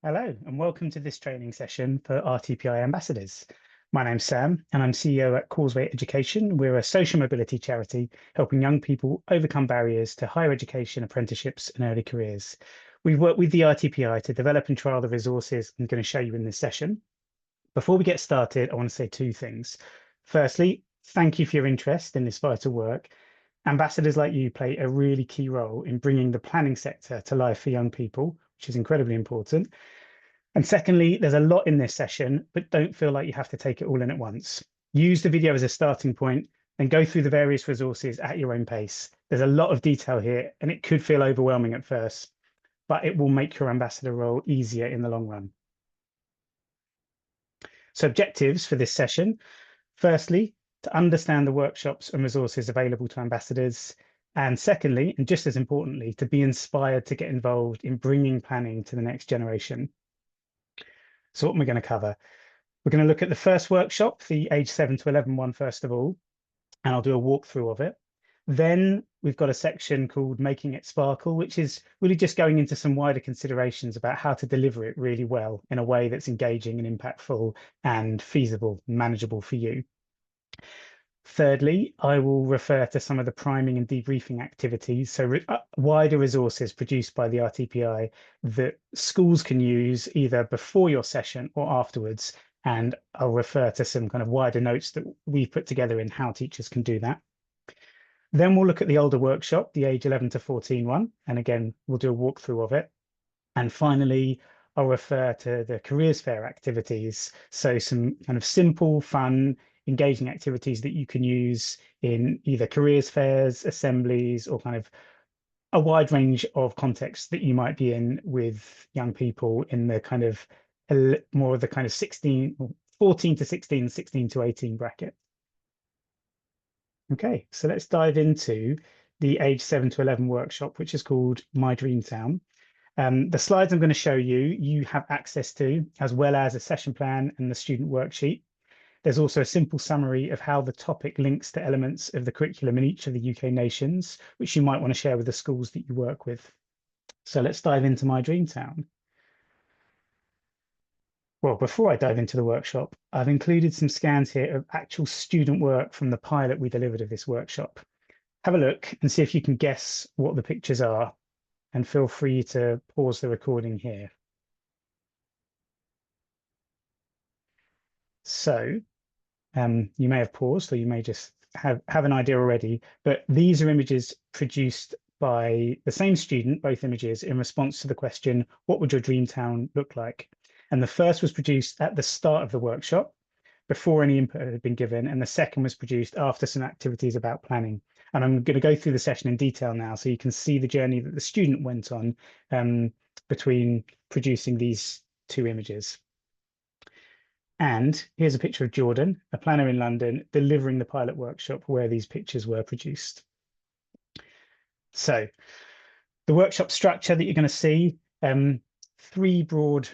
Hello, and welcome to this training session for RTPI Ambassadors. My name's Sam, and I'm CEO at Causeway Education. We're a social mobility charity helping young people overcome barriers to higher education, apprenticeships, and early careers. We've worked with the RTPI to develop and trial the resources I'm going to show you in this session. Before we get started, I want to say two things. Firstly, thank you for your interest in this vital work. Ambassadors like you play a really key role in bringing the planning sector to life for young people, which is incredibly important. And secondly, there's a lot in this session, but don't feel like you have to take it all in at once. Use the video as a starting point and go through the various resources at your own pace. There's a lot of detail here, and it could feel overwhelming at first, but it will make your ambassador role easier in the long run. So objectives for this session. Firstly, to understand the workshops and resources available to ambassadors. And secondly, and just as importantly, to be inspired to get involved in bringing planning to the next generation. So what am I going to cover? We're going to look at the first workshop, the age 7 to 11 one, first of all, and I'll do a walkthrough of it. Then we've got a section called Making It Sparkle, which is really just going into some wider considerations about how to deliver it really well in a way that's engaging and impactful and feasible, manageable for you. Thirdly, I will refer to some of the priming and debriefing activities, so wider resources produced by the RTPI that schools can use either before your session or afterwards. And I'll refer to some kind of wider notes that we've put together in how teachers can do that. Then we'll look at the older workshop, the age 11 to 14 one. And again, we'll do a walkthrough of it. And finally, I'll refer to the careers fair activities. So some kind of simple, fun, engaging activities that you can use in either careers fairs, assemblies, or kind of a wide range of contexts that you might be in with young people in the kind of more of the kind of 14 to 16, 16 to 18 bracket. Okay, so let's dive into the age 7 to 11 workshop, which is called My Dream Town. The slides I'm going to show you, you have access to, as well as a session plan and the student worksheet. There's also a simple summary of how the topic links to elements of the curriculum in each of the UK nations, which you might want to share with the schools that you work with. So let's dive into My Dream Town. Well, before I dive into the workshop, I've included some scans here of actual student work from the pilot we delivered of this workshop. Have a look and see if you can guess what the pictures are, and feel free to pause the recording here. So you may have paused, or you may just have an idea already, but these are images produced by the same student, both images, in response to the question, what would your dream town look like? And the first was produced at the start of the workshop, before any input had been given, and the second was produced after some activities about planning. And I'm going to go through the session in detail now so you can see the journey that the student went on between producing these two images. And here's a picture of Jordan, a planner in London, delivering the pilot workshop where these pictures were produced. So the workshop structure that you're going to see, three broad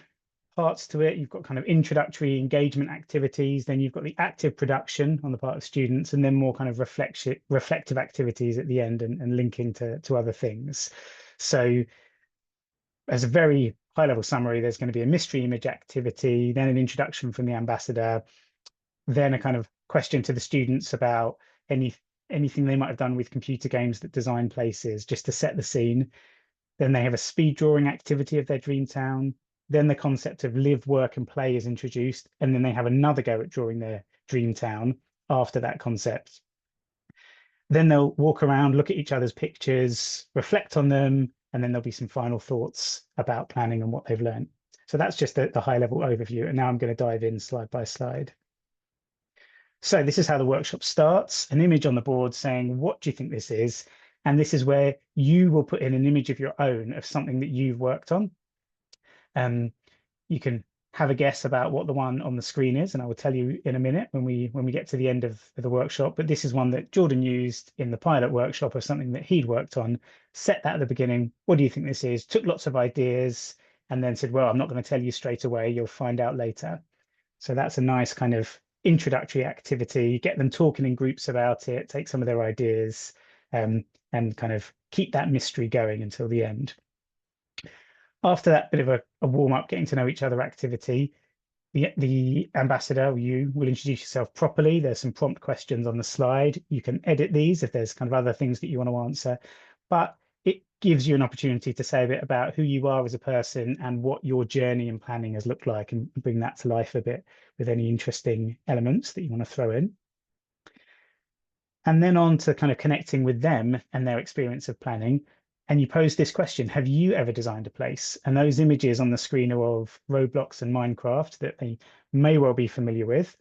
parts to it. You've got kind of introductory engagement activities, then you've got the active production on the part of students, and then more kind of reflective activities at the end and linking to other things. So as a very high level summary, there's going to be a mystery image activity, then an introduction from the ambassador, then a kind of question to the students about anything they might have done with computer games that design places, just to set the scene. Then they have a speed drawing activity of their dream town. Then the concept of live, work, and play is introduced. And then they have another go at drawing their dream town after that concept. Then they'll walk around, look at each other's pictures, reflect on them, and then there'll be some final thoughts about planning and what they've learned. So that's just the high level overview. And now I'm going to dive in slide by slide. So this is how the workshop starts, an image on the board saying, what do you think this is? And this is where you will put in an image of your own of something that you've worked on. You can have a guess about what the one on the screen is, and I will tell you in a minute when we get to the end of the workshop. But this is one that Jordan used in the pilot workshop of something that he'd worked on, set that at the beginning. What do you think this is? Took lots of ideas and then said, well, I'm not going to tell you straight away. You'll find out later. So that's a nice kind of introductory activity, get them talking in groups about it, take some of their ideas and kind of keep that mystery going until the end. After that bit of a warm-up, getting to know each other activity, the ambassador, or you, will introduce yourself properly. There's some prompt questions on the slide. You can edit these if there's kind of other things that you want to answer, but it gives you an opportunity to say a bit about who you are as a person and what your journey and planning has looked like, and bring that to life a bit with any interesting elements that you want to throw in. And then on to kind of connecting with them and their experience of planning. And you pose this question: have you ever designed a place? And those images on the screen are of Roblox and Minecraft that they may well be familiar with.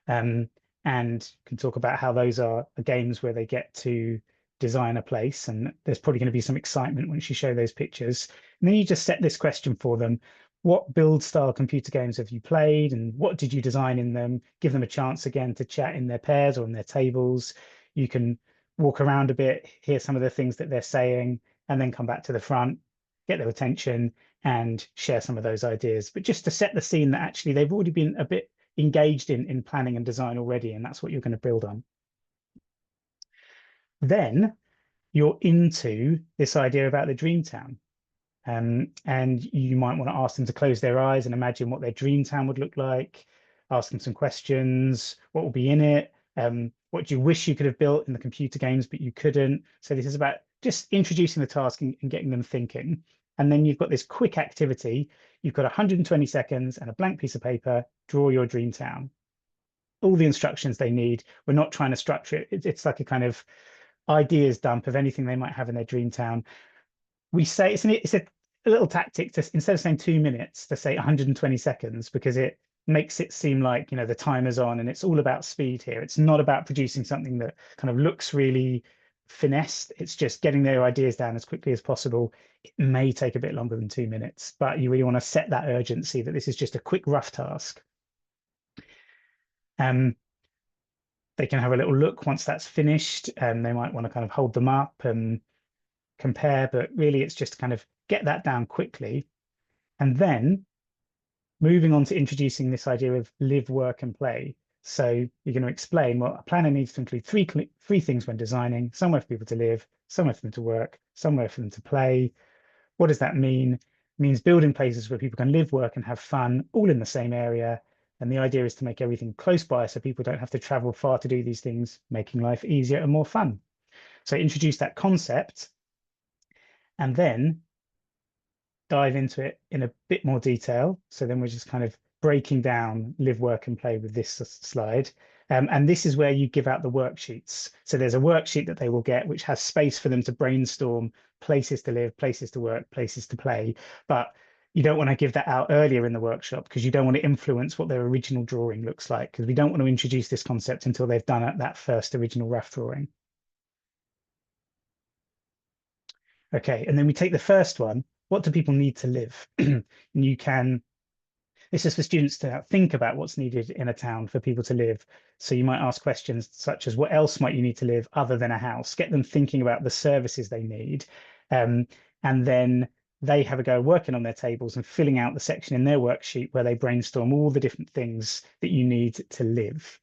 Um, and can talk about how those are games where they get to design a place. And there's probably going to be some excitement once you show those pictures. And then you just set this question for them: what build style computer games have you played, and what did you design in them? Give them a chance again to chat in their pairs or in their tables. You can walk around a bit, hear some of the things that they're saying, and then come back to the front, get their attention, and share some of those ideas. But just to set the scene that actually they've already been a bit engaged in planning and design already, and that's what you're going to build on. Then you're into this idea about the dream town. And you might want to ask them to close their eyes and imagine what their dream town would look like. Ask them some questions. What will be in it? What do you wish you could have built in the computer games, but you couldn't? So this is about just introducing the task and getting them thinking. And then you've got this quick activity. You've got 120 seconds and a blank piece of paper. Draw your dream town. All the instructions they need. We're not trying to structure it. It's like a kind of ideas dump of anything they might have in their dream town. We say it's a little tactic to, instead of saying 2 minutes, to say 120 seconds, because it makes it seem like, the timer's on, and it's all about speed here. It's not about producing something that kind of looks really finessed. It's just getting their ideas down as quickly as possible. It may take a bit longer than 2 minutes, but you really want to set that urgency that this is just a quick, rough task. They can have a little look once that's finished, and they might want to kind of hold them up and compare, but really it's just kind of get that down quickly. And then moving on to introducing this idea of live, work, and play. So you're going to explain, well, a planner needs to include three things when designing: somewhere for people to live, somewhere for them to work, somewhere for them to play. What does that mean? It means building places where people can live, work, and have fun, all in the same area. And the idea is to make everything close by so people don't have to travel far to do these things, making life easier and more fun. So introduce that concept, and then dive into it in a bit more detail. So then we're just kind of breaking down live, work, and play with this slide. And this is where you give out the worksheets. So there's a worksheet that they will get, which has space for them to brainstorm places to live, places to work, places to play. But you don't want to give that out earlier in the workshop, because you don't want to influence what their original drawing looks like, because we don't want to introduce this concept until they've done that first original rough drawing. Okay, and then we take the first one. What do people need to live? And this is for students to think about what's needed in a town for people to live. So you might ask questions such as, what else might you need to live other than a house? Get them thinking about the services they need. And then they have a go working on their tables and filling out the section in their worksheet where they brainstorm all the different things that you need to live.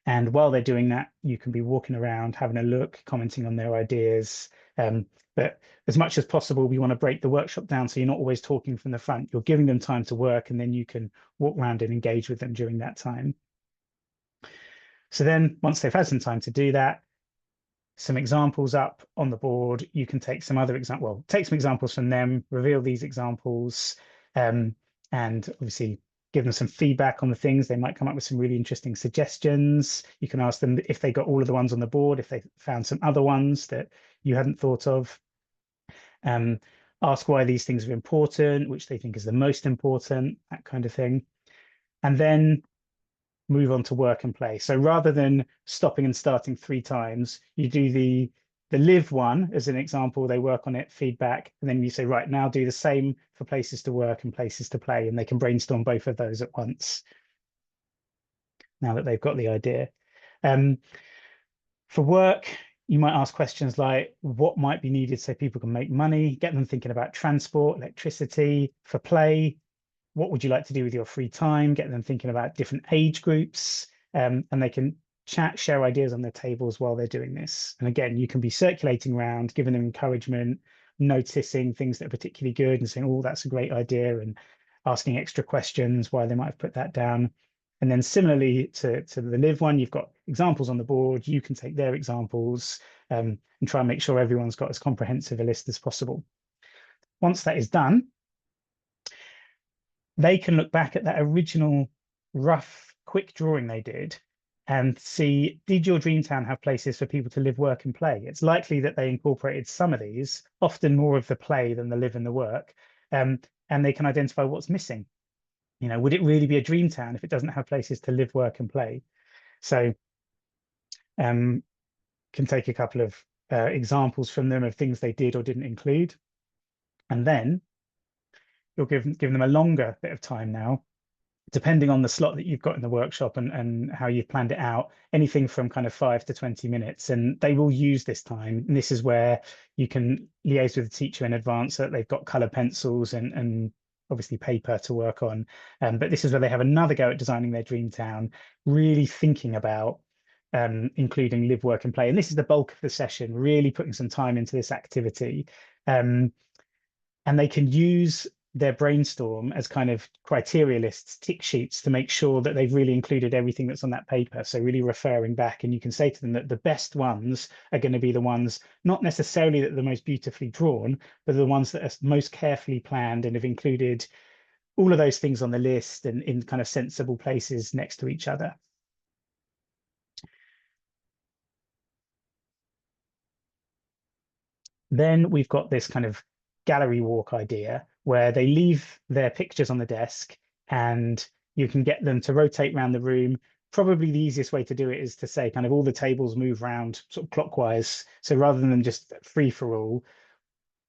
And while they're doing that, you can be walking around, having a look, commenting on their ideas. But as much as possible, we want to break the workshop down so you're not always talking from the front. You're giving them time to work, and then you can walk around and engage with them during that time. So then once they've had some time to do that, some examples up on the board, you can take some other take some examples from them, reveal these examples, and obviously give them some feedback on the things. They might come up with some really interesting suggestions. You can ask them if they got all of the ones on the board, if they found some other ones that you hadn't thought of. Ask why these things are important, which they think is the most important, that kind of thing. And then move on to work and play. So rather than stopping and starting 3 times, you do the live one as an example. They work on it, feedback, and then you say, right, now do the same for places to work and places to play, and they can brainstorm both of those at once now that they've got the idea. For work, you might ask questions like, what might be needed so people can make money? Get them thinking about transport, electricity. For play, what would you like to do with your free time? Get them thinking about different age groups, and they can chat, share ideas on their tables while they're doing this. And again, you can be circulating around, giving them encouragement, noticing things that are particularly good and saying, oh, that's a great idea, and asking extra questions why they might have put that down. And then similarly to the live one, you've got examples on the board. You can take their examples and try and make sure everyone's got as comprehensive a list as possible. Once that is done, they can look back at that original rough, quick drawing they did and see, did your dream town have places for people to live, work, and play? It's likely that they incorporated some of these, often more of the play than the live and the work, and they can identify what's missing. You know, would it really be a dream town if it doesn't have places to live, work, and play? So can take a couple of examples from them of things they did or didn't include. And then you'll give them a longer bit of time now, depending on the slot that you've got in the workshop and how you've planned it out, anything from kind of 5 to 20 minutes. And they will use this time. And this is where you can liaise with the teacher in advance that they've got color pencils and obviously paper to work on. But this is where they have another go at designing their dream town, really thinking about including live, work, and play. And this is the bulk of the session, really putting some time into this activity. And they can use their brainstorm as kind of criteria lists, tick sheets, to make sure that they've really included everything that's on that paper. So really referring back, and you can say to them that the best ones are going to be the ones, not necessarily that are the most beautifully drawn, but the ones that are most carefully planned and have included all of those things on the list and in kind of sensible places next to each other. Then we've got this kind of gallery walk idea where they leave their pictures on the desk and you can get them to rotate around the room. Probably the easiest way to do it is to say kind of all the tables move around sort of clockwise. So rather than just free for all,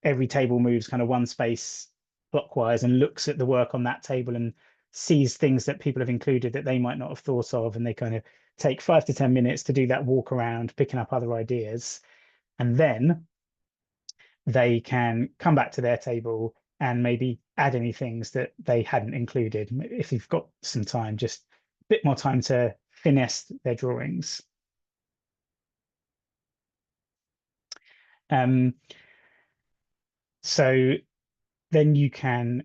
every table moves kind of one space clockwise and looks at the work on that table and sees things that people have included that they might not have thought of. And they kind of take 5 to 10 minutes to do that walk around, picking up other ideas. And then they can come back to their table and maybe add any things that they hadn't included. If you've got some time, just a bit more time to finesse their drawings. So then they can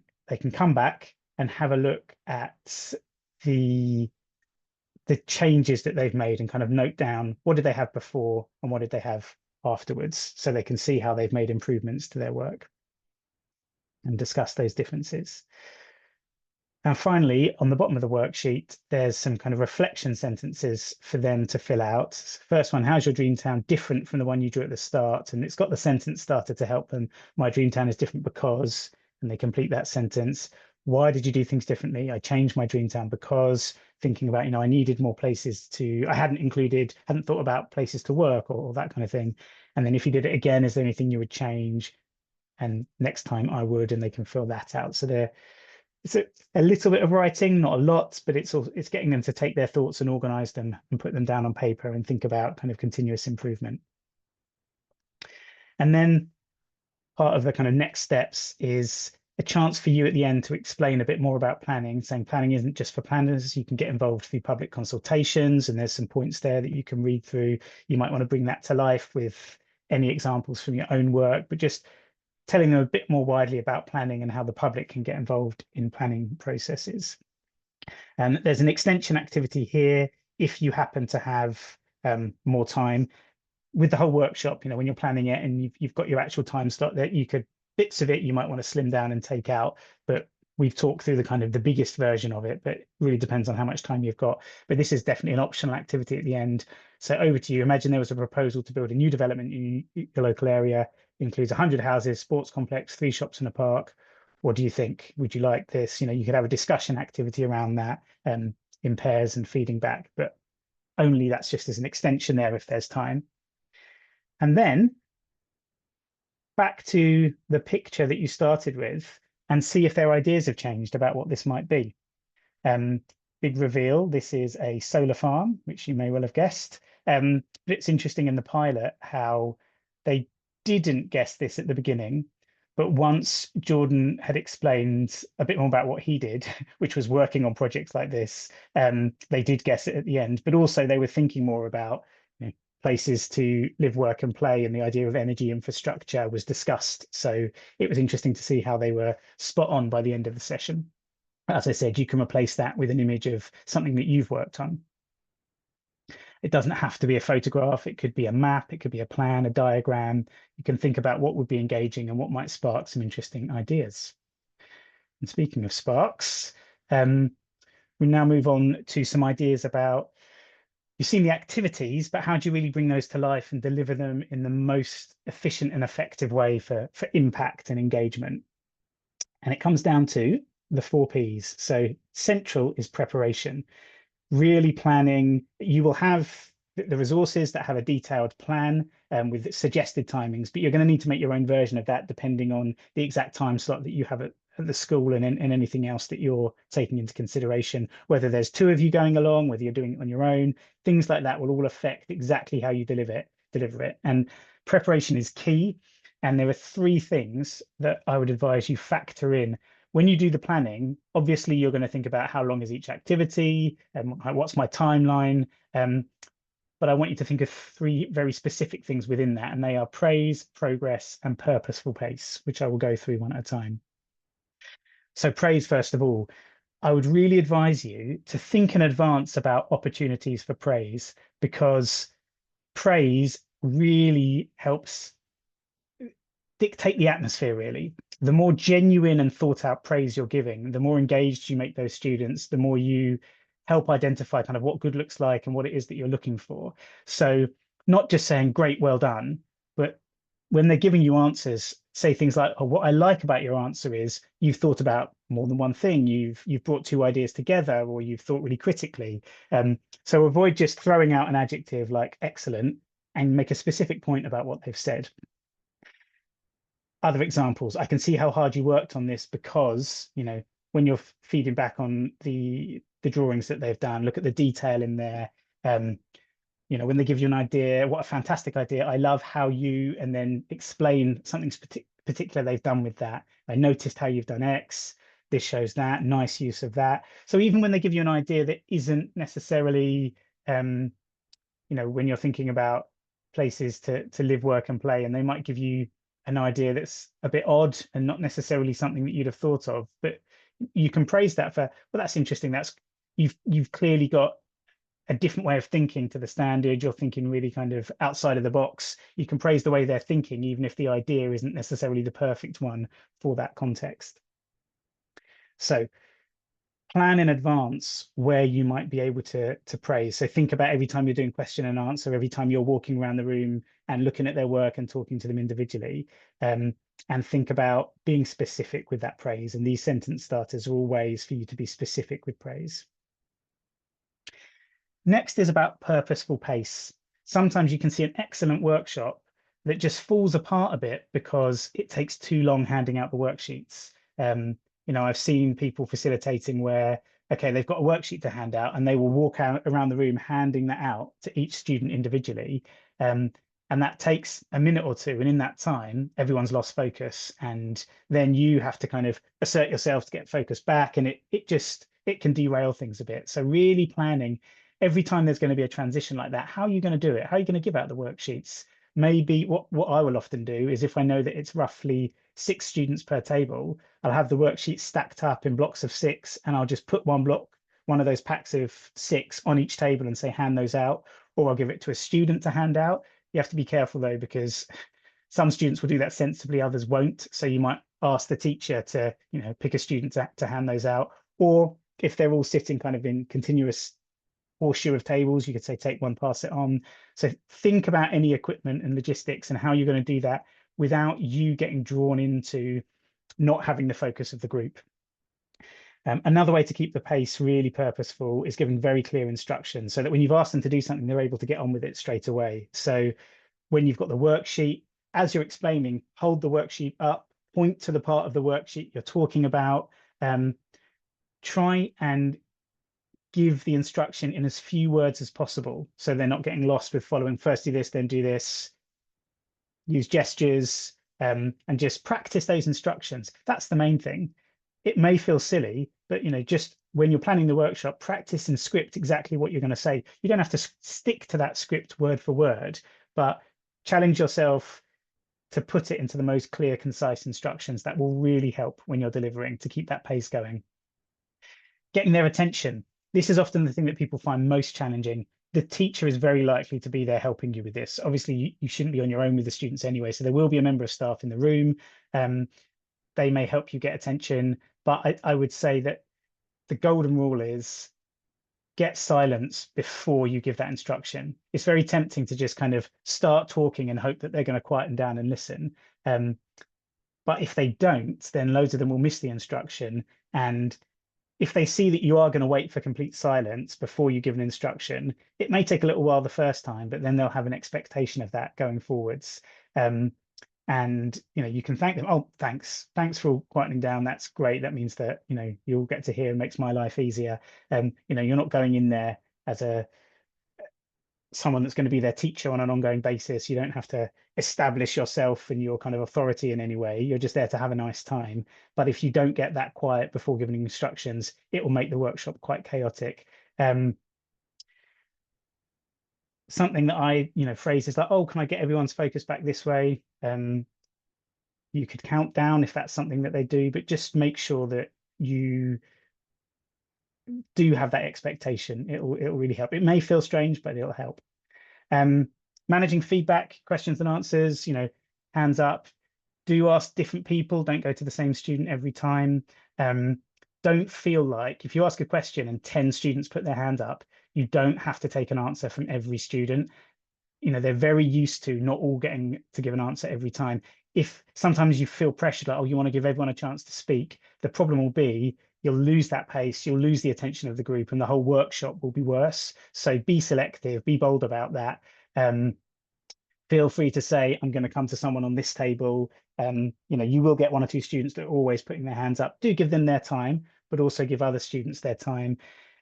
come back and have a look at the changes that they've made and kind of note down what did they have before and what did they have afterwards, so they can see how they've made improvements to their work and discuss those differences. And finally, on the bottom of the worksheet, there's some kind of reflection sentences for them to fill out. First one, how's your dream town different from the one you drew at the start? And it's got the sentence starter to help them. My dream town is different because, and they complete that sentence. Why did you do things differently? I changed my dream town because, thinking about, I needed more places I hadn't thought about places to work or that kind of thing. And then if you did it again, is there anything you would change? And next time I would, and they can fill that out. So it's a little bit of writing, not a lot, but it's getting them to take their thoughts and organize them and put them down on paper and think about kind of continuous improvement. And then part of the kind of next steps is a chance for you at the end to explain a bit more about planning, saying planning isn't just for planners. You can get involved through public consultations, and there's some points there that you can read through. You might want to bring that to life with any examples from your own work, but just telling them a bit more widely about planning and how the public can get involved in planning processes. And there's an extension activity here if you happen to have more time. With the whole workshop, when you're planning it and you've got your actual time slot, that bits of it you might want to slim down and take out, but we've talked through the kind of the biggest version of it, but it really depends on how much time you've got. But this is definitely an optional activity at the end. So over to you. Imagine there was a proposal to build a new development in your local area, includes 100 houses, sports complex, 3 shops and a park. What do you think? Would you like this? You could have a discussion activity around that in pairs and feeding back, but only that's just as an extension there if there's time. And then back to the picture that you started with and see if their ideas have changed about what this might be. Big reveal, this is a solar farm, which you may well have guessed. But it's interesting in the pilot how they didn't guess this at the beginning, but once Jordan had explained a bit more about what he did, which was working on projects like this, they did guess it at the end, but also they were thinking more about places to live, work, and play, and the idea of energy infrastructure was discussed. So it was interesting to see how they were spot on by the end of the session. As I said, you can replace that with an image of something that you've worked on. It doesn't have to be a photograph. It could be a map. It could be a plan, a diagram. You can think about what would be engaging and what might spark some interesting ideas. And speaking of sparks, we now move on to some ideas about, you've seen the activities, but how do you really bring those to life and deliver them in the most efficient and effective way for impact and engagement? And it comes down to the 4 Ps. So central is preparation, really planning. You will have the resources that have a detailed plan with suggested timings, but you're going to need to make your own version of that depending on the exact time slot that you have at the school and anything else that you're taking into consideration, whether there's 2 of you going along, whether you're doing it on your own. Things like that will all affect exactly how you deliver it. And preparation is key. And there are 3 things that I would advise you factor in when you do the planning. Obviously, you're going to think about how long is each activity and what's my timeline. But I want you to think of 3 very specific things within that, and they are praise, progress, and purposeful pace, which I will go through one at a time. So praise, first of all, I would really advise you to think in advance about opportunities for praise, because praise really helps dictate the atmosphere, really. The more genuine and thought out praise you're giving, the more engaged you make those students, the more you help identify kind of what good looks like and what it is that you're looking for. So not just saying, great, well done, but when they're giving you answers, say things like, oh, what I like about your answer is you've thought about more than one thing. You've brought 2 ideas together, or you've thought really critically. So avoid just throwing out an adjective like excellent and make a specific point about what they've said. Other examples, I can see how hard you worked on this because, when you're feeding back on the drawings that they've done, look at the detail in there. When they give you an idea, what a fantastic idea. I love how you, and then explain something particular they've done with that. I noticed how you've done X. This shows that. Nice use of that. So even when they give you an idea that isn't necessarily, when you're thinking about places to live, work, and play, and they might give you an idea that's a bit odd and not necessarily something that you'd have thought of, but you can praise that for, well, that's interesting. That's you've clearly got a different way of thinking to the standard. You're thinking really kind of outside of the box. You can praise the way they're thinking, even if the idea isn't necessarily the perfect one for that context. So plan in advance where you might be able to praise. So think about every time you're doing question and answer, every time you're walking around the room and looking at their work and talking to them individually, and think about being specific with that praise. And these sentence starters are all ways for you to be specific with praise. Next is about purposeful pace. Sometimes you can see an excellent workshop that just falls apart a bit because it takes too long handing out the worksheets. I've seen people facilitating where, okay, they've got a worksheet to hand out and they will walk out around the room handing that out to each student individually. And that takes a minute or two. And in that time, everyone's lost focus. And then you have to kind of assert yourself to get focus back. And it can derail things a bit. So really planning every time there's going to be a transition like that, how are you going to do it? How are you going to give out the worksheets? Maybe what I will often do is, if I know that it's roughly 6 students per table, I'll have the worksheets stacked up in blocks of 6, and I'll just put one of those packs of 6 on each table and say, hand those out, or I'll give it to a student to hand out. You have to be careful though, because some students will do that sensibly, others won't. So you might ask the teacher to, pick a student to hand those out. Or if they're all sitting kind of in continuous horseshoe of tables, you could say, take one, pass it on. So think about any equipment and logistics and how you're going to do that without you getting drawn into not having the focus of the group. Another way to keep the pace really purposeful is giving very clear instructions, so that when you've asked them to do something, they're able to get on with it straight away. So when you've got the worksheet, as you're explaining, hold the worksheet up, point to the part of the worksheet you're talking about, try and give the instruction in as few words as possible, so they're not getting lost with following first do this, then do this. Use gestures, and just practice those instructions. That's the main thing. it may feel silly, but just when you're planning the workshop, practice and script exactly what you're going to say. You don't have to stick to that script word for word, but challenge yourself to put it into the most clear, concise instructions. That will really help when you're delivering to keep that pace going. Getting their attention. This is often the thing that people find most challenging. The teacher is very likely to be there helping you with this. Obviously, you shouldn't be on your own with the students anyway, so there will be a member of staff in the room. They may help you get attention, but I would say that the golden rule is get silence before you give that instruction. It's very tempting to just kind of start talking and hope that they're going to quieten down and listen. But if they don't, then loads of them will miss the instruction. And if they see that you are going to wait for complete silence before you give an instruction, it may take a little while the first time, but then they'll have an expectation of that going forwards. And you can thank them. Oh, thanks for quietening down. That's great. That means that you'll get to hear and makes my life easier. You're not going in there as someone that's going to be their teacher on an ongoing basis. You don't have to establish yourself and your kind of authority in any way. You're just there to have a nice time. But if you don't get that quiet before giving instructions, it will make the workshop quite chaotic. Something that I phrase is like, oh, can I get everyone's focus back this way? You could count down if that's something that they do, but just make sure that you do have that expectation. It'll really help. It may feel strange, but it'll help. Managing feedback, questions and answers, hands up. Do ask different people. Don't go to the same student every time. Don't feel like if you ask a question and 10 students put their hand up, you don't have to take an answer from every student. They're very used to not all getting to give an answer every time. If sometimes you feel pressured, like, oh, you want to give everyone a chance to speak, the problem will be you'll lose that pace, you'll lose the attention of the group, and the whole workshop will be worse. So be selective, be bold about that. Feel free to say, I'm going to come to someone on this table. You will get one or two students that are always putting their hands up. Do give them their time, but also give other students their time.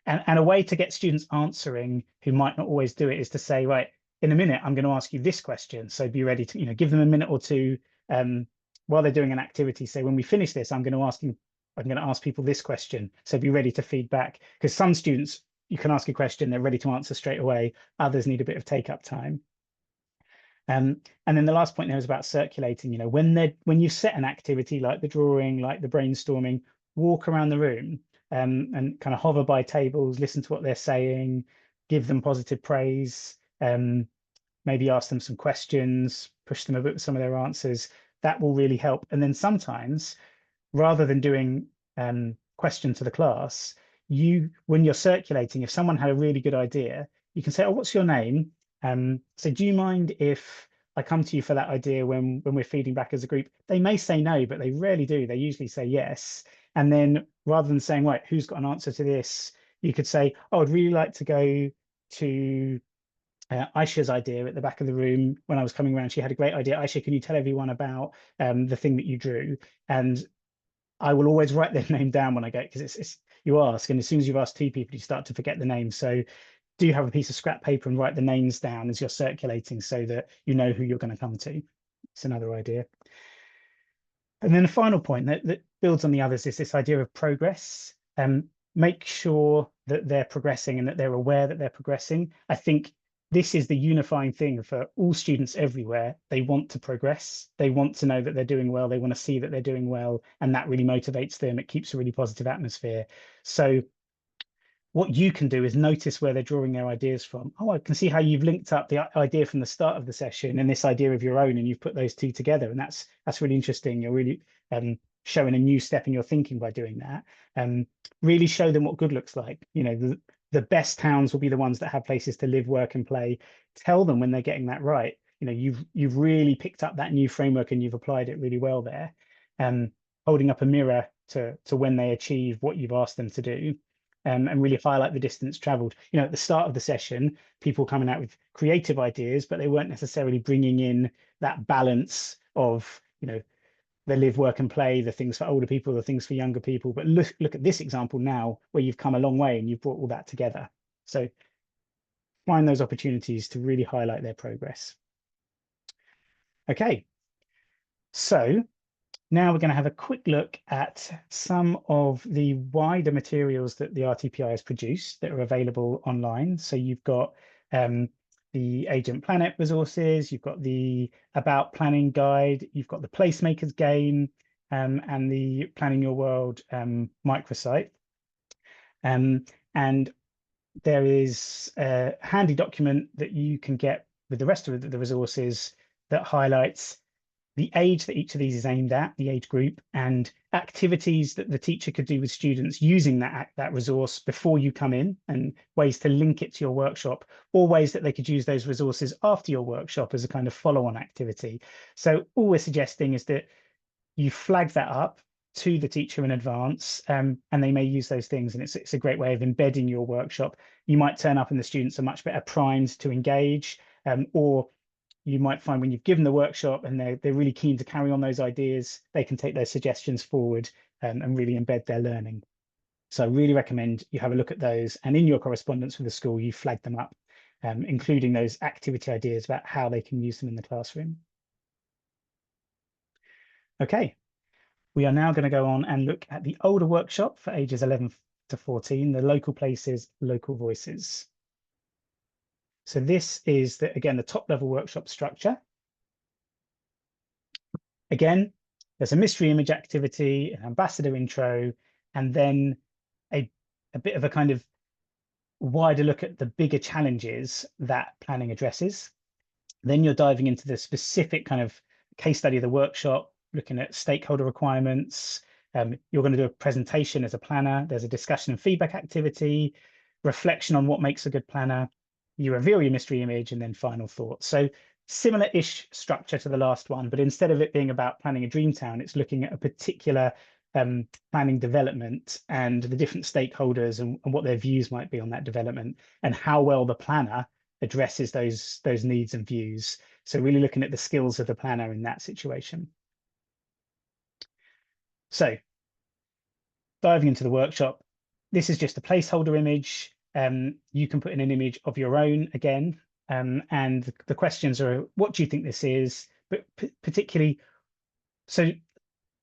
And a way to get students answering who might not always do it is to say, right, in a minute, I'm going to ask you this question. So be ready to, give them a minute or two while they're doing an activity. Say, when we finish this, I'm going to ask people this question. So be ready to feed back, because some students, you can ask a question, they're ready to answer straight away. Others need a bit of take-up time. And then the last point there is about circulating. When you set an activity like the drawing, like the brainstorming, walk around the room and kind of hover by tables, listen to what they're saying, give them positive praise, maybe ask them some questions, push them a bit with some of their answers. That will really help. And then sometimes, rather than doing question to the class, when you're circulating, if someone had a really good idea, you can say, oh, what's your name? So do you mind if I come to you for that idea when we're feeding back as a group? They may say no, but they rarely do. They usually say yes. And then rather than saying, right, who's got an answer to this? You could say, oh, I'd really like to go to Aisha's idea at the back of the room. When I was coming around, she had a great idea. Aisha, can you tell everyone about the thing that you drew? And I will always write their name down when I go, because it's you ask, and as soon as you've asked two people, you start to forget the name. So do have a piece of scrap paper and write the names down as you're circulating so that you know who you're going to come to. It's another idea. And then the final point that builds on the others is this idea of progress. Make sure that they're progressing and that they're aware that they're progressing. I think this is the unifying thing for all students everywhere. They want to progress. They want to know that they're doing well. They want to see that they're doing well. And that really motivates them. It keeps a really positive atmosphere. So what you can do is notice where they're drawing their ideas from. Oh, I can see how you've linked up the idea from the start of the session and this idea of your own, and you've put those two together. And that's really interesting. You're really showing a new step in your thinking by doing that. Really show them what good looks like. The best towns will be the ones that have places to live, work, and play. Tell them when they're getting that right. You've really picked up that new framework and you've applied it really well there. Holding up a mirror to when they achieve what you've asked them to do. And really highlight the distance traveled. At the start of the session, people coming out with creative ideas, but they weren't necessarily bringing in that balance of, the live, work, and play, the things for older people, the things for younger people. But look at this example now, where you've come a long way and you've brought all that together. So find those opportunities to really highlight their progress. Okay, so Now we're going to have a quick look at some of the wider materials that the RTPI has produced that are available online. So you've got the Agent Planet resources, you've got the About Planning guide, you've got the Placemakers game, and the Planning Your World microsite. And there is a handy document that you can get with the rest of the resources that highlights the age that each of these is aimed at, the age group, and activities that the teacher could do with students using that resource before you come in, and ways to link it to your workshop, or ways that they could use those resources after your workshop as a kind of follow-on activity. So all we're suggesting is that you flag that up to the teacher in advance, and they may use those things, and it's a great way of embedding your workshop. You might turn up and the students are much better primed to engage, or you might find when you've given the workshop and they're really keen to carry on those ideas, they can take those suggestions forward and really embed their learning. So I really recommend you have a look at those, and in your correspondence with the school, you flag them up, including those activity ideas about how they can use them in the classroom. Okay, we are now going to go on and look at the older workshop for ages 11 to 14, the Local Places, Local Voices. So this is, again, the top level workshop structure. Again, there's a mystery image activity, an ambassador intro, and then a bit of a kind of wider look at the bigger challenges that planning addresses. Then you're diving into the specific kind of case study of the workshop, looking at stakeholder requirements. You're going to do a presentation as a planner. There's a discussion and feedback activity, reflection on what makes a good planner. You reveal your mystery image, and then final thoughts. So similar-ish structure to the last one, but instead of it being about planning a dream town, it's looking at a particular planning development and the different stakeholders and what their views might be on that development, and how well the planner addresses those needs and views. So really looking at the skills of the planner in that situation. So diving into the workshop, this is just a placeholder image. You can put in an image of your own again. And the questions are, what do you think this is? But particularly, so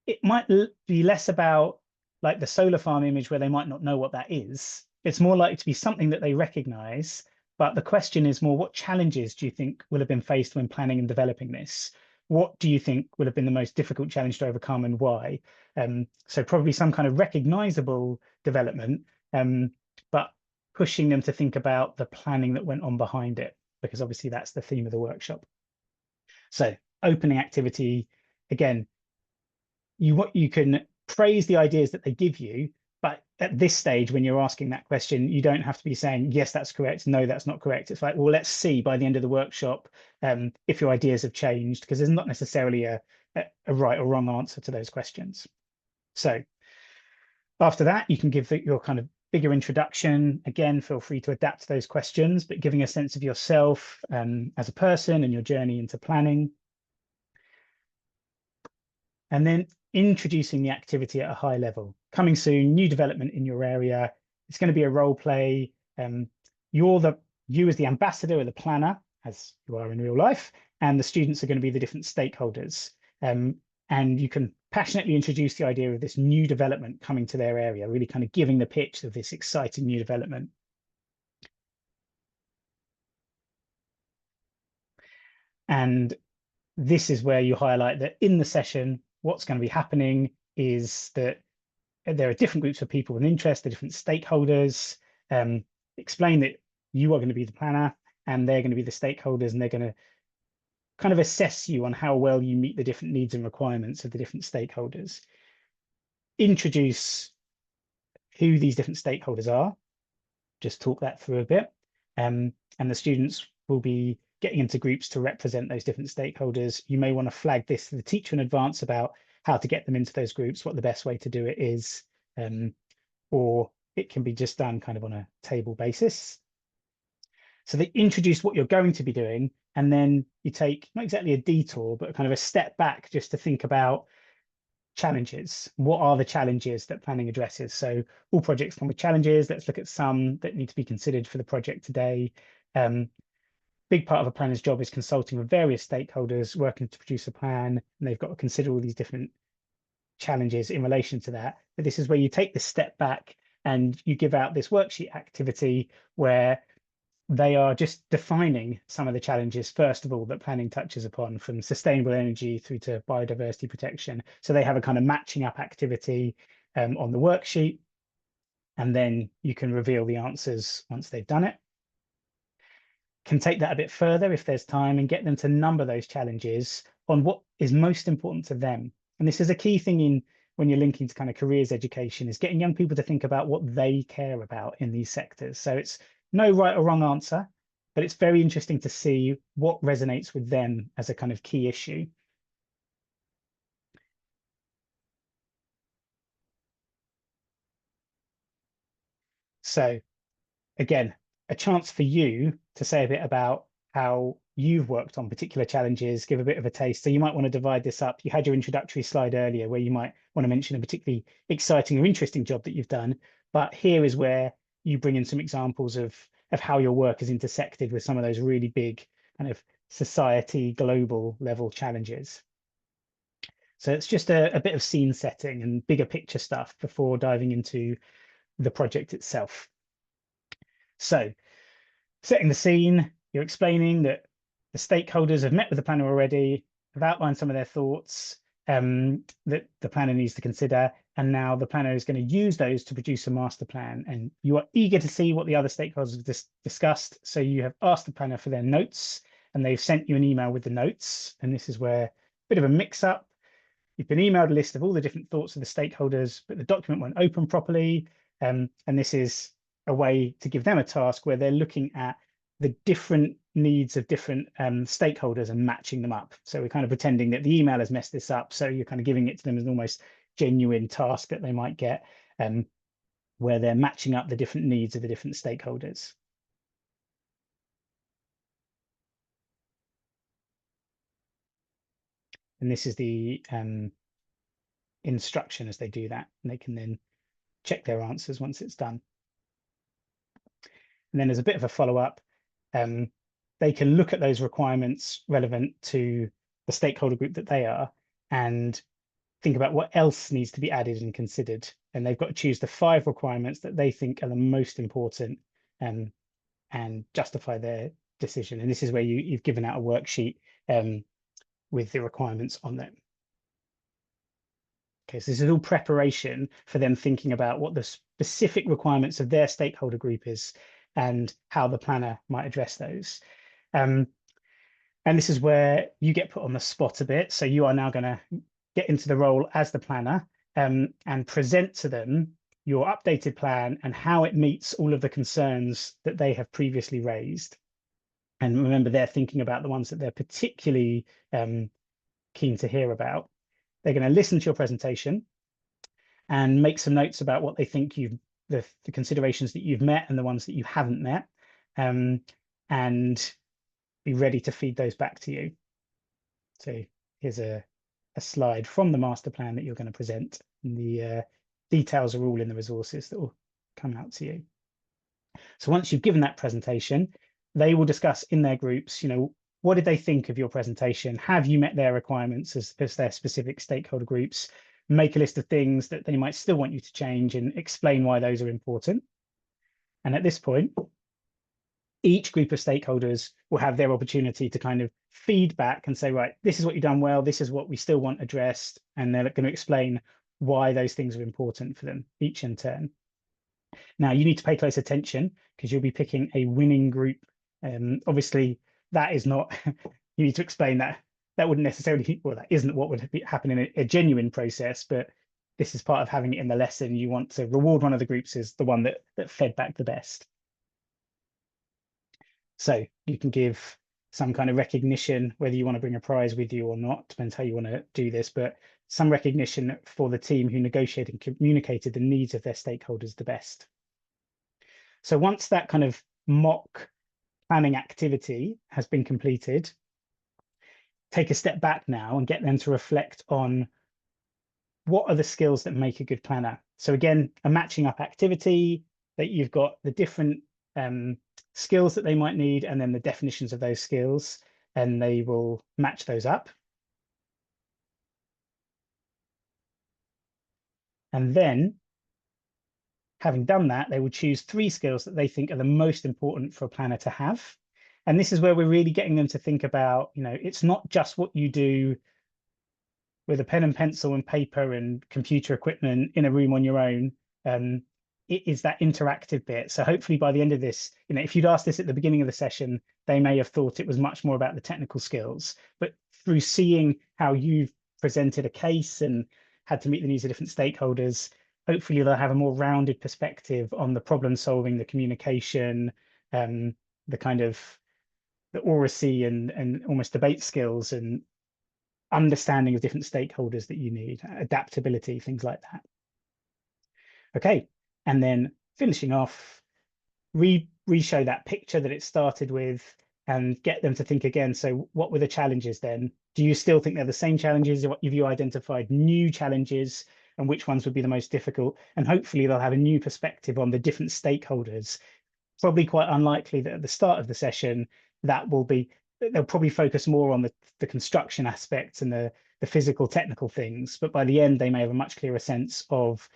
it might be less about like the solar farm image where they might not know what that is. It's more likely to be something that they recognize. But the question is more, what challenges do you think will have been faced when planning and developing this? What do you think will have been the most difficult challenge to overcome, and why? So probably some kind of recognizable development, but pushing them to think about the planning that went on behind it, because obviously that's the theme of the workshop. So opening activity, again, you can praise the ideas that they give you, but at this stage, when you're asking that question, you don't have to be saying, yes, that's correct, no, that's not correct. It's like, well, let's see by the end of the workshop if your ideas have changed, because there's not necessarily a right or wrong answer to those questions. So after that, you can give your kind of bigger introduction. Again, feel free to adapt to those questions, but giving a sense of yourself as a person and your journey into planning. And then introducing the activity at a high level. Coming soon, new development in your area. It's going to be a role play. You as the ambassador or the planner, as you are in real life, and the students are going to be the different stakeholders. And you can passionately introduce the idea of this new development coming to their area, really kind of giving the pitch of this exciting new development. And this is where you highlight that in the session, what's going to be happening is that there are different groups of people with interest, the different stakeholders. Explain that you are going to be the planner and they're going to be the stakeholders, and they're going to kind of assess you on how well you meet the different needs and requirements of the different stakeholders. Introduce who these different stakeholders are, just talk that through a bit. And the students will be getting into groups to represent those different stakeholders. You may want to flag this to the teacher in advance about how to get them into those groups, what the best way to do it is, or it can be just done kind of on a table basis. So they introduce what you're going to be doing, and then you take not exactly a detour, but kind of a step back just to think about challenges. What are the challenges that planning addresses? So all projects come with challenges. Let's look at some that need to be considered for the project today. Big part of a planner's job is consulting with various stakeholders, working to produce a plan, and they've got to consider all these different challenges in relation to that. But this is where you take this step back and you give out this worksheet activity where they are just defining some of the challenges, first of all, that planning touches upon, from sustainable energy through to biodiversity protection. So they have a kind of matching up activity on the worksheet, and then you can reveal the answers once they've done it. Can take that a bit further if there's time and get them to number those challenges on what is most important to them. And this is a key thing in when you're linking to kind of careers education, is getting young people to think about what they care about in these sectors. So it's no right or wrong answer, but it's very interesting to see what resonates with them as a kind of key issue. So again, a chance for you to say a bit about how you've worked on particular challenges, give a bit of a taste. So you might want to divide this up. You had your introductory slide earlier where you might want to mention a particularly exciting or interesting job that you've done. But here is where you bring in some examples of how your work is intersected with some of those really big kind of society, global level challenges. So it's just a bit of scene setting and bigger picture stuff before diving into the project itself. So setting the scene, you're explaining that the stakeholders have met with the planner already, have outlined some of their thoughts that the planner needs to consider, and now the planner is going to use those to produce a master plan. And you are eager to see what the other stakeholders have discussed. So you have asked the planner for their notes, and they've sent you an email with the notes. And this is where a bit of a mix-up. You've been emailed a list of all the different thoughts of the stakeholders, but the document won't open properly. And this is a way to give them a task where they're looking at the different needs of different stakeholders and matching them up. So we're kind of pretending that the email has messed this up. So you're kind of giving it to them as an almost genuine task that they might get, where they're matching up the different needs of the different stakeholders. And this is the instruction as they do that. And they can then check their answers once it's done. And then there's a bit of a follow-up. They can look at those requirements relevant to the stakeholder group that they are and think about what else needs to be added and considered. And they've got to choose the 5 requirements that they think are the most important and justify their decision. And this is where you've given out a worksheet with the requirements on them. Okay, so this is all preparation for them thinking about what the specific requirements of their stakeholder group is and how the planner might address those. And this is where you get put on the spot a bit. So you are now going to get into the role as the planner and present to them your updated plan and how it meets all of the concerns that they have previously raised. And remember, they're thinking about the ones that they're particularly keen to hear about. They're going to listen to your presentation and make some notes about what they think the considerations that you've met and the ones that you haven't met, and be ready to feed those back to you. So here's a slide from the master plan that you're going to present. And the details are all in the resources that will come out to you. So once you've given that presentation, they will discuss in their groups, what did they think of your presentation? Have you met their requirements as their specific stakeholder groups? Make a list of things that they might still want you to change and explain why those are important. And at this point, each group of stakeholders will have their opportunity to kind of feedback and say, right, this is what you've done well, this is what we still want addressed. And they're going to explain why those things are important for them, each in turn. Now, you need to pay close attention because you'll be picking a winning group. Obviously, that is not, you need to explain that. That wouldn't necessarily, well, that isn't what would happen in a genuine process, but this is part of having it in the lesson. You want to reward one of the groups as the one that fed back the best. So you can give some kind of recognition, whether you want to bring a prize with you or not, depends how you want to do this, but some recognition for the team who negotiated and communicated the needs of their stakeholders the best. So once that kind of mock planning activity has been completed, take a step back now and get them to reflect on what are the skills that make a good planner. So again, a matching up activity that you've got the different skills that they might need and then the definitions of those skills, and they will match those up. And then, having done that, they will choose 3 skills that they think are the most important for a planner to have. And this is where we're really getting them to think about, it's not just what you do with a pen and pencil and paper and computer equipment in a room on your own. It is that interactive bit. So hopefully by the end of this, if you'd asked this at the beginning of the session, they may have thought it was much more about the technical skills. But through seeing how you've presented a case and had to meet the needs of different stakeholders, hopefully they'll have a more rounded perspective on the problem solving, the communication, the kind of the oracy and almost debate skills and understanding of different stakeholders that you need, adaptability, things like that. Okay, and then finishing off, re-show that picture that it started with and get them to think again. So what were the challenges then? Do you still think they're the same challenges? Have you identified new challenges and which ones would be the most difficult? And hopefully they'll have a new perspective on the different stakeholders. Probably quite unlikely that at the start of the session, they'll probably focus more on the construction aspects and the physical technical things. But by the end, they may have a much clearer sense of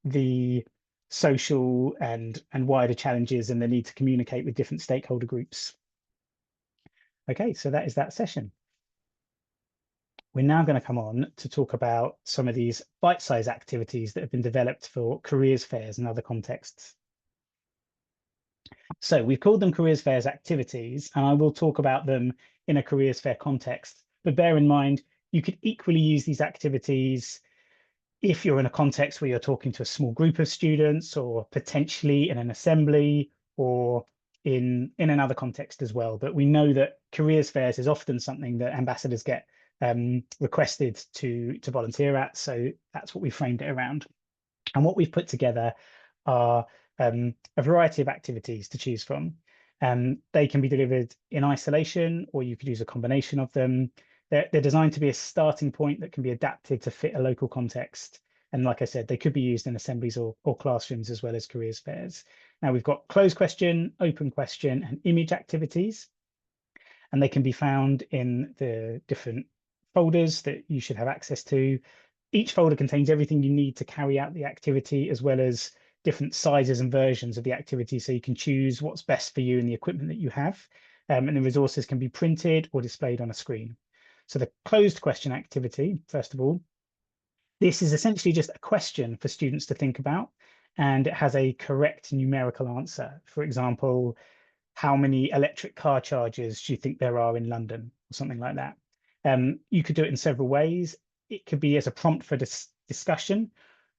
the social and wider challenges and the need to communicate with different stakeholder groups. Okay, so that is that session. We're now going to come on to talk about some of these bite-sized activities that have been developed for careers fairs and other contexts. So we've called them careers fairs activities, and I will talk about them in a careers fair context. But bear in mind, you could equally use these activities if you're in a context where you're talking to a small group of students, or potentially in an assembly, or in another context as well. But we know that careers fairs is often something that ambassadors get requested to volunteer at. So that's what we framed it around. And what we've put together are a variety of activities to choose from. They can be delivered in isolation, or you could use a combination of them. They're designed to be a starting point that can be adapted to fit a local context. And like I said, they could be used in assemblies or classrooms as well as careers fairs. Now we've got closed question, open question, and image activities. And they can be found in the different folders that you should have access to. Each folder contains everything you need to carry out the activity, as well as different sizes and versions of the activity, so you can choose what's best for you and the equipment that you have. And the resources can be printed or displayed on a screen. So the closed question activity, first of all, this is essentially just a question for students to think about, and it has a correct numerical answer. For example, how many electric car chargers do you think there are in London, or something like that. You could do it in several ways. It could be as a prompt for discussion,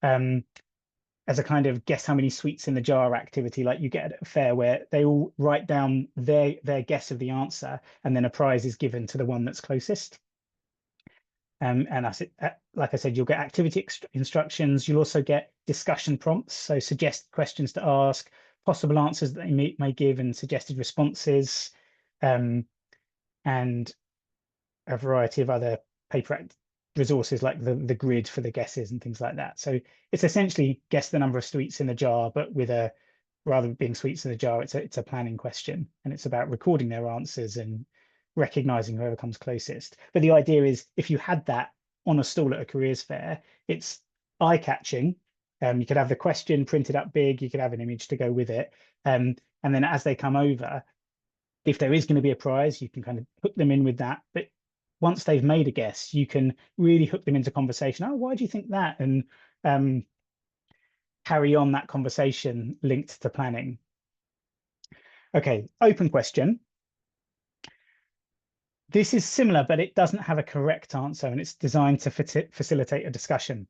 as a kind of guess how many sweets in the jar activity, like you get at a fair, where they all write down their guess of the answer, and then a prize is given to the one that's closest. And like I said, you'll get activity instructions. You'll also get discussion prompts, so suggest questions to ask, possible answers that they may give, and suggested responses, and a variety of other paper resources like the grid for the guesses and things like that. So it's essentially guess the number of sweets in the jar, but with rather than being sweets in the jar, it's a planning question, and it's about recording their answers and recognizing whoever comes closest. But the idea is, if you had that on a stall at a careers fair, it's eye-catching. You could have the question printed up big, you could have an image to go with it. And then as they come over, if there is going to be a prize, you can kind of hook them in with that. But once they've made a guess, you can really hook them into conversation. Oh, why do you think that? And carry on that conversation linked to planning. Okay, open question. This is similar, but it doesn't have a correct answer, and it's designed to facilitate a discussion.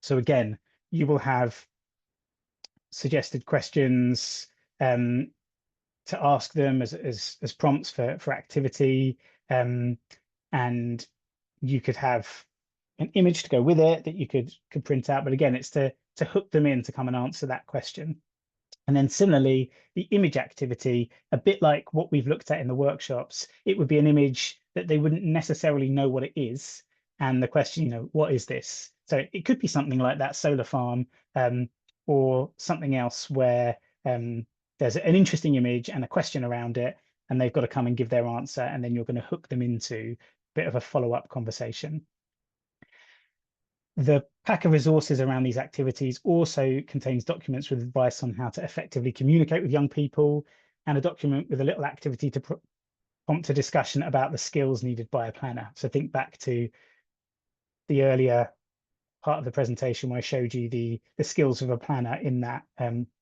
So again, you will have suggested questions to ask them as prompts for activity, and you could have an image to go with it that you could print out. But again, it's to hook them in to come and answer that question. And then similarly, the image activity, a bit like what we've looked at in the workshops, it would be an image that they wouldn't necessarily know what it is. And the question, what is this? So it could be something like that solar farm, or something else where there's an interesting image and a question around it, and they've got to come and give their answer, and then you're going to hook them into a bit of a follow-up conversation. The pack of resources around these activities also contains documents with advice on how to effectively communicate with young people, and a document with a little activity to prompt a discussion about the skills needed by a planner. So think back to the earlier part of the presentation where I showed you the skills of a planner in that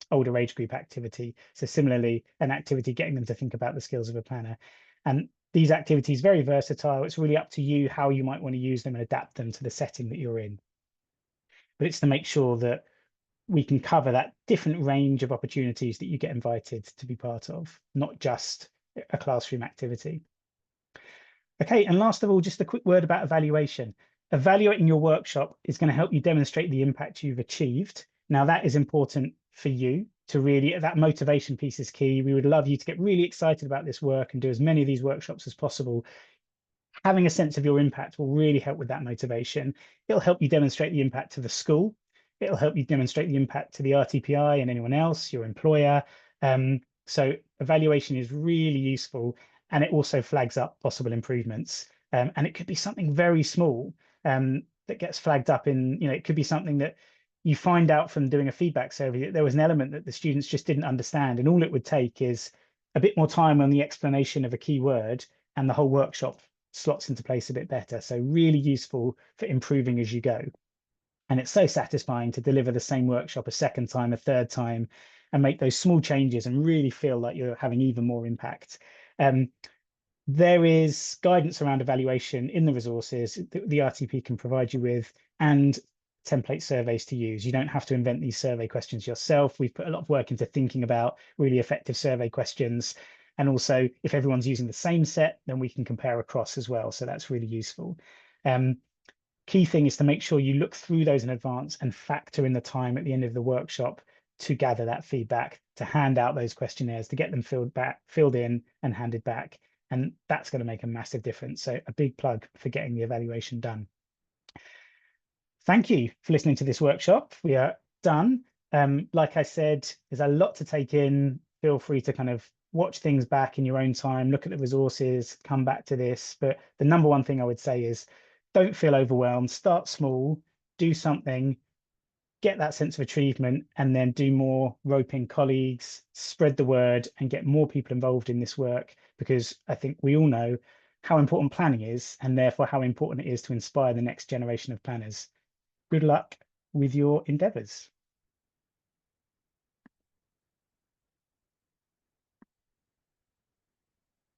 older age group activity. So similarly, an activity getting them to think about the skills of a planner. And these activities very versatile. It's really up to you how you might want to use them and adapt them to the setting that you're in. But it's to make sure that we can cover that different range of opportunities that you get invited to be part of, not just a classroom activity. Okay, and last of all, just a quick word about evaluation. Evaluating your workshop is going to help you demonstrate the impact you've achieved. Now, that is important for you to really, that motivation piece is key. We would love you to get really excited about this work and do as many of these workshops as possible. Having a sense of your impact will really help with that motivation. It'll help you demonstrate the impact to the school. It'll help you demonstrate the impact to the RTPI and anyone else, your employer. So evaluation is really useful, and it also flags up possible improvements. And it could be something very small that gets flagged up in, it could be something that you find out from doing a feedback survey that there was an element that the students just didn't understand. And all it would take is a bit more time on the explanation of a key word, and the whole workshop slots into place a bit better. So really useful for improving as you go. And it's so satisfying to deliver the same workshop a second time, a third time, and make those small changes and really feel like you're having even more impact. There is guidance around evaluation in the resources that the RTP can provide you with, and template surveys to use. You don't have to invent these survey questions yourself. We've put a lot of work into thinking about really effective survey questions. And also, if everyone's using the same set, then we can compare across as well. So that's really useful. Key thing is to make sure you look through those in advance and factor in the time at the end of the workshop to gather that feedback, to hand out those questionnaires, to get them filled in and handed back. And that's going to make a massive difference. So a big plug for getting the evaluation done. Thank you for listening to this workshop. We are done. Like I said, there's a lot to take in. Feel free to kind of watch things back in your own time, look at the resources, come back to this. But the number one thing I would say is don't feel overwhelmed. Start small, do something, get that sense of achievement, and then do more, rope in colleagues, spread the word, and get more people involved in this work, because I think we all know how important planning is, and therefore how important it is to inspire the next generation of planners. Good luck with your endeavours.